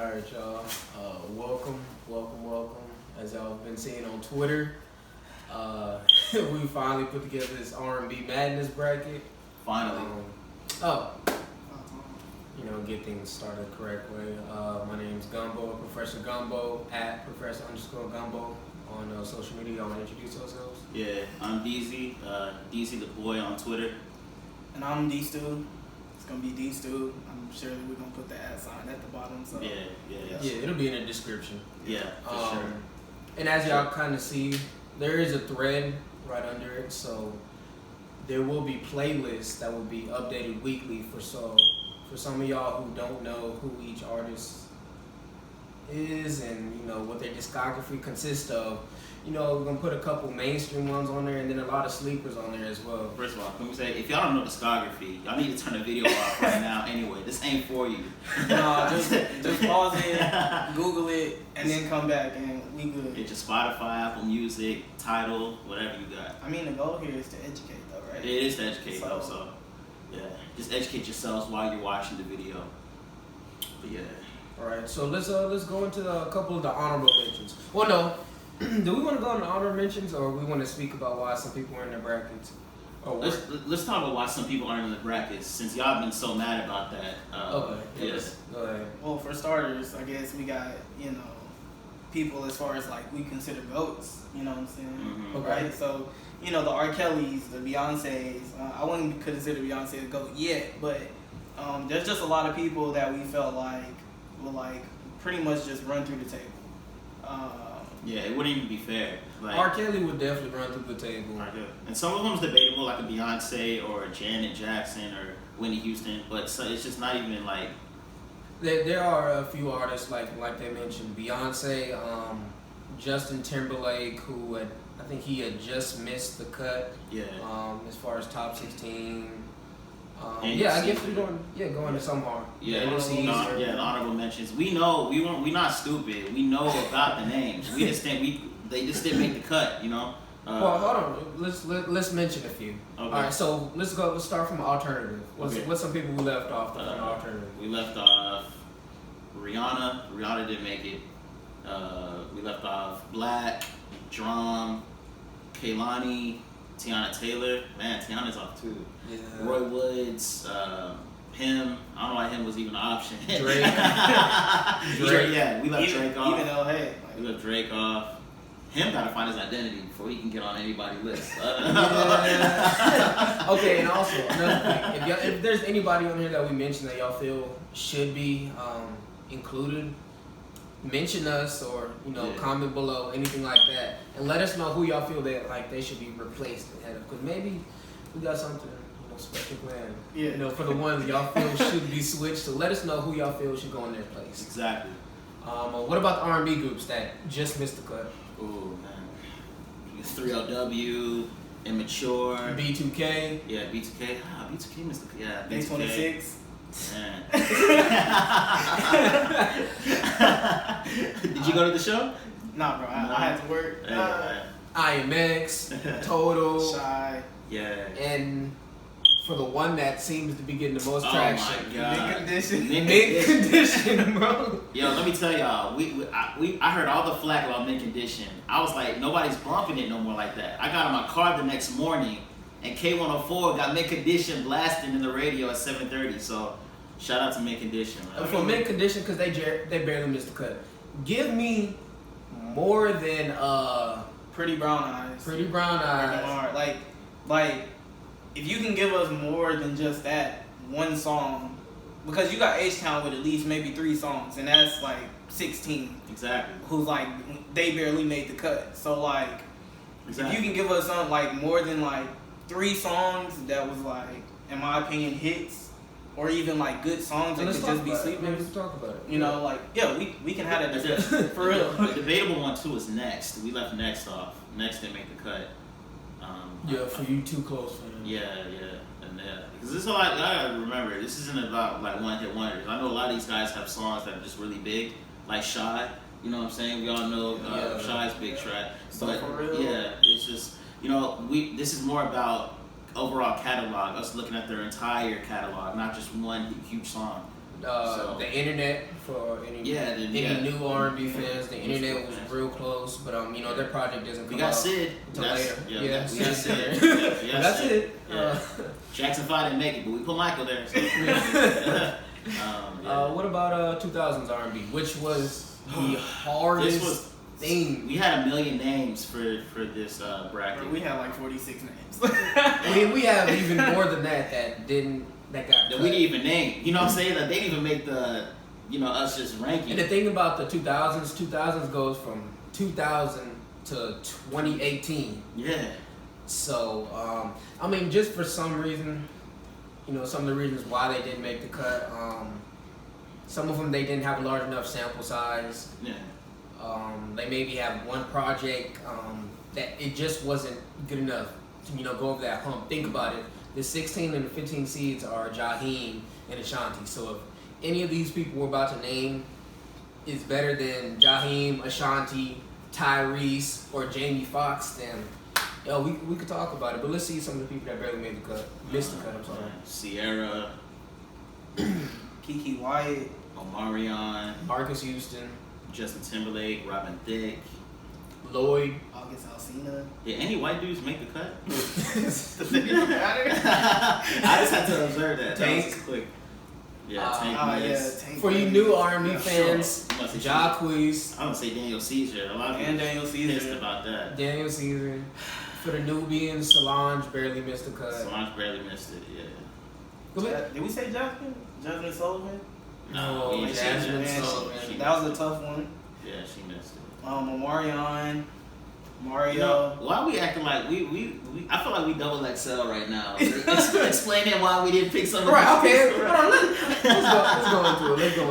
Alright, y'all. Welcome. As y'all have been seeing on Twitter, we finally put together this R&B Madness bracket. Finally. Get things started the correct way. My name's Gumbo, Professor Gumbo, at Professor_Gumbo on social media. Y'all want to introduce yourselves? Yeah, I'm DZ, DZ the boy on Twitter. And I'm D-Stu. It's going to be D-Stu. I'm sure that we're going to put the @ sign at the bottom. So. Yeah, it'll be in the description. Yeah, for sure. And as y'all kind of see, there is a thread right under it, so there will be playlists that will be updated weekly for some of y'all who don't know who each artist is and what their discography consists of. We're gonna put a couple mainstream ones on there and then a lot of sleepers on there as well. First of all, can we say, if y'all don't know discography, y'all need to turn the video off right now anyway. This ain't for you. No, just pause it, Google it, and then come back and we good. Get your Spotify, Apple Music, Tidal, whatever you got. I mean, the goal here is to educate though, right? It is to educate though, so yeah. Just educate yourselves while you're watching the video. But yeah. Alright, so let's go into a couple of the honorable mentions. Well, no. Do we want to go into honorable mentions, or we want to speak about why some people are in their brackets? Let's talk about why some people aren't in the brackets, since y'all been so mad about that. Okay. Yes. Go ahead. Well, for starters, I guess we got people as far as like we consider goats. You know what I'm saying? Mm-hmm. Okay. Right. So the R. Kellys, the Beyoncés. I wouldn't consider Beyonce a goat yet, but there's just a lot of people that we felt like will like pretty much just run through the table. Yeah, it wouldn't even be fair. Like, R. Kelly would definitely run through the table. And some of them's debatable, like a Beyonce or a Janet Jackson or Whitney Houston, but it's just not even like. There are a few artists like they mentioned, Beyonce, Justin Timberlake, who I think he had just missed the cut. Yeah. As far as top 16. I NC, guess we're going to some more. Yeah, the honorable mentions. We know we're not stupid. We know about the names. We just think they just didn't make the cut. Well, hold on. Let's mention a few. Okay. All right, so let's start from alternative. What's some people we left off on alternative? We left off Rihanna. Rihanna didn't make it. We left off Black, Drum, Kehlani, Tiana Taylor. Man, Tiana's off too. Yeah. Roy Woods, him. I don't know why him was even an option. Drake. Yeah, we left Drake off. Even though, hey. We left Drake off. Him gotta find his identity before he can get on anybody's list. Okay, and also another thing, if there's anybody on here that we mentioned that y'all feel should be included, mention us or comment below, anything like that, and let us know who y'all feel that like they should be replaced ahead of, because maybe we got something special planned. Yeah. For the ones y'all feel should be switched. So let us know who y'all feel should go in their place. Exactly. What about the R&B groups that just missed the cut? Oh man, 3LW, Immature, B2K. Yeah, B2K. B2K missed the cut. Yeah, B26. Man. Did you go to the show? Nah, bro. I had to work. IMX, Total, Shy. Yeah. And for the one that seems to be getting the most traction, oh my God. Mint Condition, bro. Yo, let me tell y'all, I heard all the flack about Mint Condition. I was like, nobody's bumping it no more like that. I got in my car the next morning, and K104 got Mint Condition blasting in the radio at 7:30. So, shout out to Mint Condition. For Mint Condition, because they barely missed the cut. Give me more than Pretty Brown Eyes. Pretty Brown Eyes. Like, if you can give us more than just that one song, because you got H-Town with at least maybe 3 songs, and that's like 16. Exactly. Who's like, they barely made the cut. So like, exactly. If you can give us something like more than like 3 songs that was like, in my opinion, hits, or even like good songs that could just be sleeping. Let's talk about it. We can have that discussion. For real. The debatable one too is Next. We left Next off. Next didn't make the cut. For you, Too Close for him. Yeah. Because this is a lot. I gotta remember, this isn't about like one-hit wonders. I know a lot of these guys have songs that are just really big, like Shy. You know what I'm saying? We all know Shy's big track. But for real. Yeah, it's just this is more about overall catalog. Us looking at their entire catalog, not just one huge song. The internet for any new R&B fans. The internet was real close, but their project doesn't come out until later. We got Sid. That's it. Jackson 5 didn't make it, but we put Michael there. So. What about 2000s R&B, which was the hardest thing? We had 1 million names for this bracket. We had like 46 names. we have even more than that that we didn't even name. You know what I'm saying? That they didn't even make the, us just ranking. And the thing about the 2000s goes from 2000 to 2018. Yeah. So, just for some reason, some of the reasons why they didn't make the cut, some of them they didn't have a large enough sample size. Yeah. They maybe have one project that it just wasn't good enough to, go over that hump. Think about it. The 16 and the 15 seeds are Jaheim and Ashanti. So if any of these people we're about to name is better than Jaheim, Ashanti, Tyrese, or Jamie Foxx, then we could talk about it. But let's see some of the people that barely made the cut. Missed the cut, I'm sorry. Sierra. Kiki Wyatt. Omarion. Marcus Houston. Justin Timberlake. Robin Thicke. Lloyd. August Alsina. Did any white dudes make the cut? Does it even matter? I just had to observe that. Tank. That was quick. Yeah, Tank. Tank. For you new R&B fans, Jacquees. I would say Daniel Caesar. A lot of people Daniel Caesar pissed about that. Daniel Caesar. For the Nubians, Solange barely missed the cut. Solange barely missed it, Did we say Jasmine? Jasmine Sullivan? No, Jasmine Sullivan. That was a tough one. Yeah, she missed it. Omarion. Mario. Why are we acting like we I feel like we double XL right now. Explaining why we didn't pick some of Right, okay. Let's go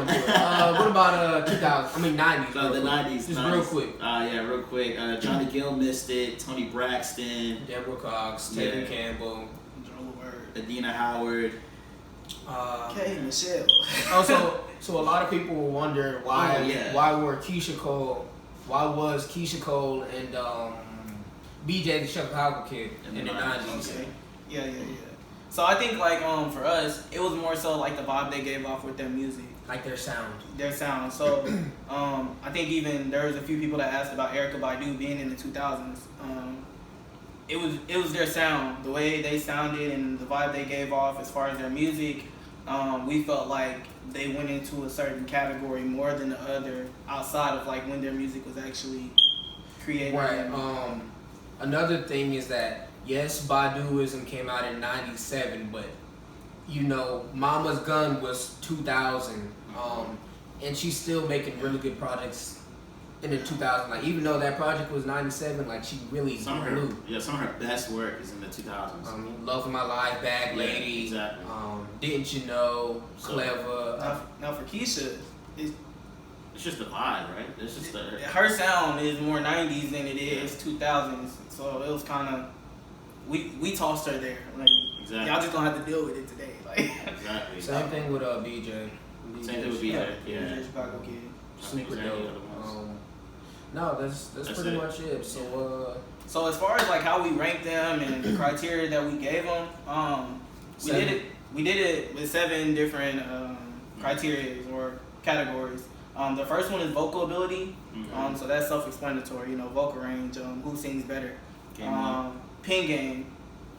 into it. What about 90s? No, the 90s. Just real quick. Real quick. Johnny Gill missed it. Tony Braxton. Deborah Cox. Taylor Campbell. Adina Howard. K. Michelle. So a lot of people will wonder why was Keisha Cole and BJ the Chicago Kid in the 90s. Okay. Yeah. So I think for us, it was more so like the vibe they gave off with their music. Like their sound. So I think even there was a few people that asked about Erykah Badu being in the 2000s. It was their sound, the way they sounded and the vibe they gave off as far as their music. We felt like they went into a certain category more than the other outside of when their music was actually created. Right. Another thing is that yes, Baduism came out in '97, but Mama's Gun was 2000, and she's still making really good projects in the 2000s. Even though that project was '97, she really blew. Some of her best work is in the 2000s. Love of My Life, Bag Lady. Yeah, exactly. Didn't You Know, Clever. Now for Keisha, it's just a vibe, right? It's just her sound is more 90s than it is 2000s. So it was kind of we tossed her there. Exactly. Y'all just gonna have to deal with it today. Exactly. Same thing with BJ. Same thing with BJ. Yeah. Chicago Kid. Super dope. No, that's pretty much it. So as far as how we ranked them and the criteria that we gave them, we did it with 7 different criteria or categories. The first one is vocal ability. Mm-hmm. So that's self-explanatory. Vocal range. Who sings better? Pen game.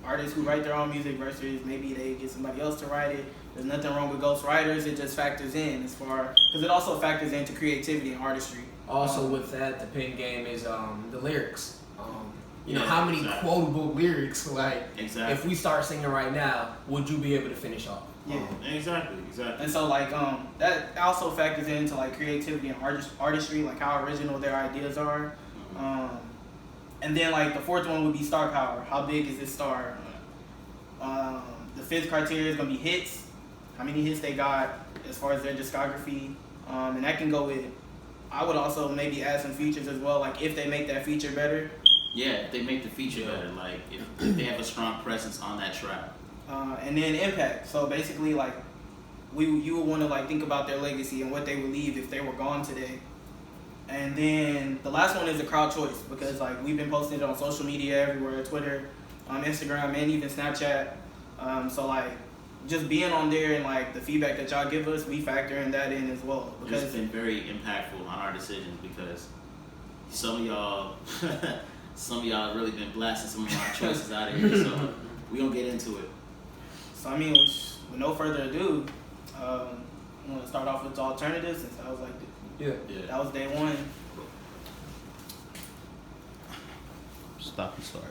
Artists who write their own music versus maybe they get somebody else to write it. There's nothing wrong with ghost writers. It just factors in because it also factors into creativity and artistry. Also, with that, the pen game is the lyrics. How many quotable lyrics? Exactly. If we start singing right now, would you be able to finish off? Yeah, exactly. And so that also factors into creativity and artistry, how original their ideas are. And then the fourth one would be star power. How big is this star? The fifth criteria is gonna be hits. How many hits they got as far as their discography, and that can go with. I would also maybe add some features as well, if they make that feature better. Yeah, if they make the feature better, if they have a strong presence on that track. And then impact. So basically, you would want to think about their legacy and what they would leave if they were gone today. And then the last one is the crowd choice because we've been posting it on social media everywhere, Twitter, Instagram, and even Snapchat. So just being on there and like the feedback that y'all give us, we factor that in as well. Because it's been very impactful on our decisions because some of y'all really been blasting some of our choices out of here. So we gonna get into it. So I mean, with no further ado, I'm gonna start off with the alternatives since that was like that was day one. Stop and start.